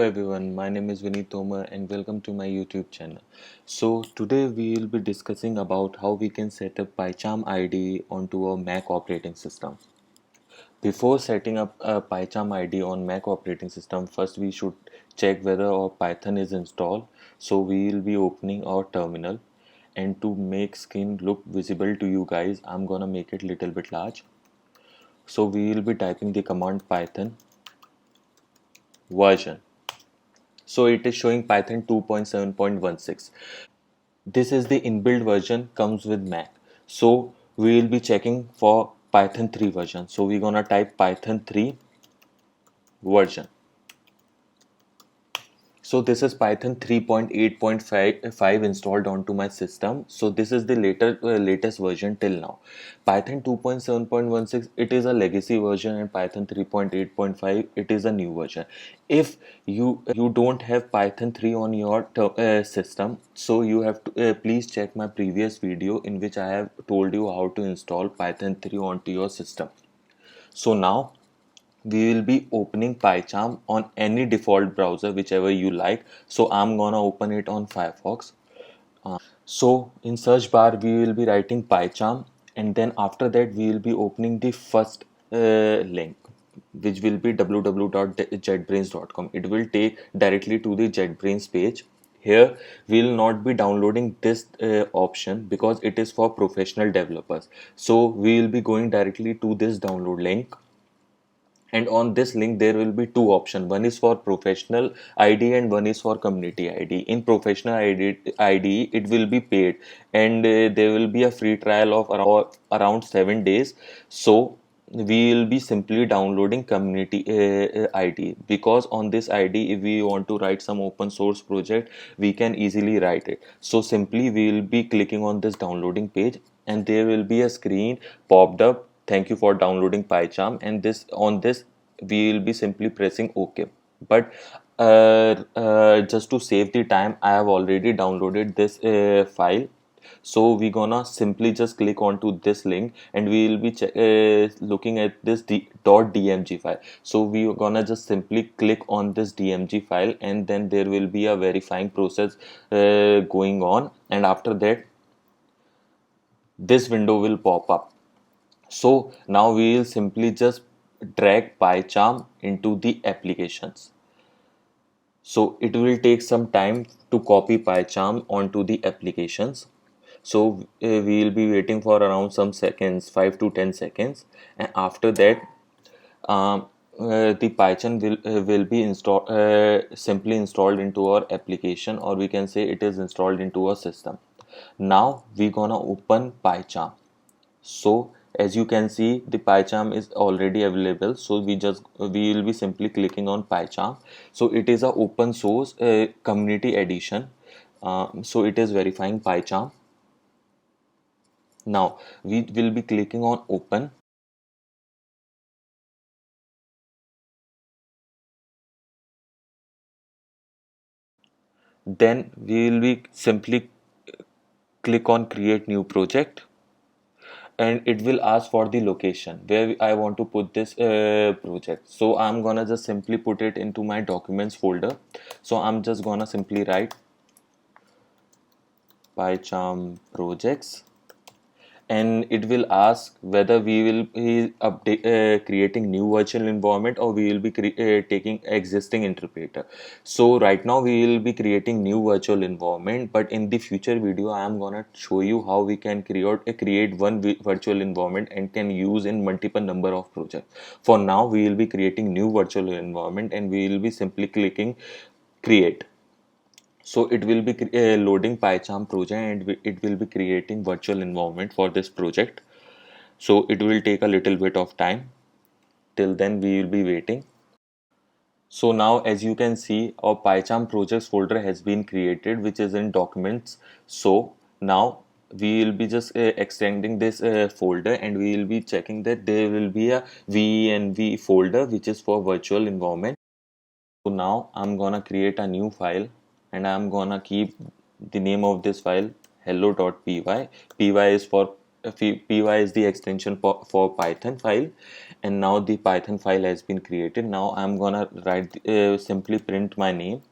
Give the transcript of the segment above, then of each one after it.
everyone, my name is Vineet Tomar and welcome to my YouTube channel. So today we will be discussing about how we can set up PyCharm IDE onto a Mac operating system. Before setting up a PyCharm IDE on Mac operating system, first we should check whether our Python is installed. So we will be opening our terminal, and to make screen look visible to you guys, I'm gonna make it little bit large. So we will be typing the command python version. So it is showing Python 2.7.16. This is the inbuilt version comes with Mac. So we will be checking for Python 3 version. So we're gonna type Python 3 version. So this is Python 3.8.5 installed onto my system. So this is the latest version till now. Python 2.7.16 it is a legacy version, and Python 3.8.5 it is a new version. If you don't have Python 3 on your system, so you have to please check my previous video in which I have told you how to install Python 3 onto your system. So now we will be opening PyCharm on any default browser whichever you like. So I'm gonna open it on Firefox. So in search bar we will be writing PyCharm, and then after that we will be opening the first link, which will be www.jetbrains.com. It will take directly to the JetBrains page. Here we will not be downloading this option because it is for professional developers. So we will be going directly to this download link, and on this link there will be two options. One is for professional id and one is for community id. In professional id it will be paid, and there will be a free trial of around 7 days. So we will be simply downloading community id, because on this id if we want to write some open source project we can easily write it. So simply we will be clicking on this downloading page, and there will be a screen popped up, thank you for downloading PyCharm, and this on this we will be simply pressing OK. But just to save the time, I have already downloaded this file. So we gonna simply just click onto this link, and we will be looking at this .dmg file. So we gonna just simply click on this dmg file, and then there will be a verifying process going on, and after that this window will pop up. So now we will simply just drag PyCharm into the applications. So it will take some time to copy PyCharm onto the applications. So we will be waiting for around some seconds, 5 to 10 seconds, and after that the PyCharm will be installed simply installed into our application, or we can say it is installed into our system. Now we gonna open PyCharm. So as you can see, the PyCharm is already available. So we will be simply clicking on PyCharm. So it is a open source community edition. So it is verifying PyCharm. Now we will be clicking on open. Then we will be simply click on create new project, and it will ask for the location where I want to put this project. So I'm gonna just simply put it into my documents folder. So I'm just gonna simply write PyCharm projects, and it will ask whether we will be creating new virtual environment, or we will be taking existing interpreter. So right now we will be creating new virtual environment, but in the future video I am gonna show you how we can create one virtual environment and can use in multiple number of projects. For now we will be creating new virtual environment, and we will be simply clicking create. So it will be loading PyCharm project, and it will be creating virtual environment for this project. So it will take a little bit of time. Till then we will be waiting. So now as you can see, our PyCharm projects folder has been created, which is in documents. So now we will be just extending this folder, and we will be checking that there will be a venv folder which is for virtual environment. So now I'm gonna create a new file, and I'm gonna keep the name of this file hello.py. Py is for py is the extension for Python file, and now the Python file has been created. Now I'm gonna write simply print my name.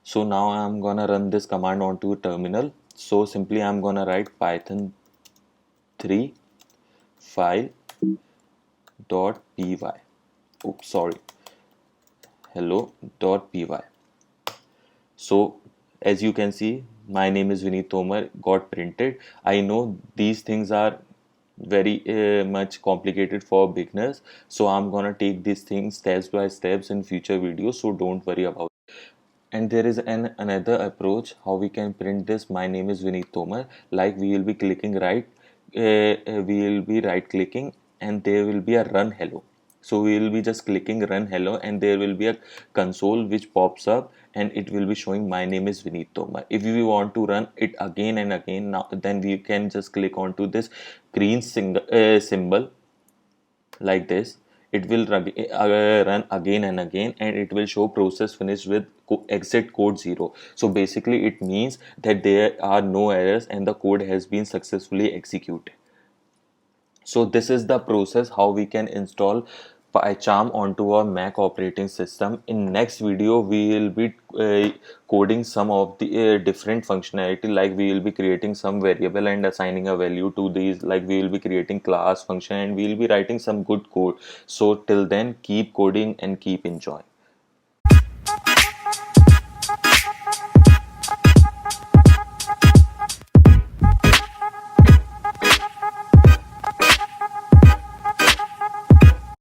So now I'm gonna run this command onto terminal. So simply I'm gonna write Python 3 file dot py. Oops, sorry, hello dot py. So as you can see, my name is Vineet Tomar got printed. I know these things are very much complicated for beginners, so I'm gonna take these things steps by steps in future videos, so don't worry about it. And there is another approach how we can print this my name is Vineet Tomar. Like we will be clicking right, we will be right clicking, and there will be a run hello. So we will be just clicking run hello, and there will be a console which pops up, and it will be showing my name is Vineet Tomar. If we want to run it again and again, now then we can just click onto this green symbol like this. It will run again and again, and it will show process finished with exit code 0. So basically it means that there are no errors and the code has been successfully executed. So this is the process how we can install PyCharm onto our Mac operating system. In next video, we will be coding some of the different functionality, like we will be creating some variable and assigning a value to these, like we will be creating class function, and we will be writing some good code. So till then, keep coding and keep enjoying.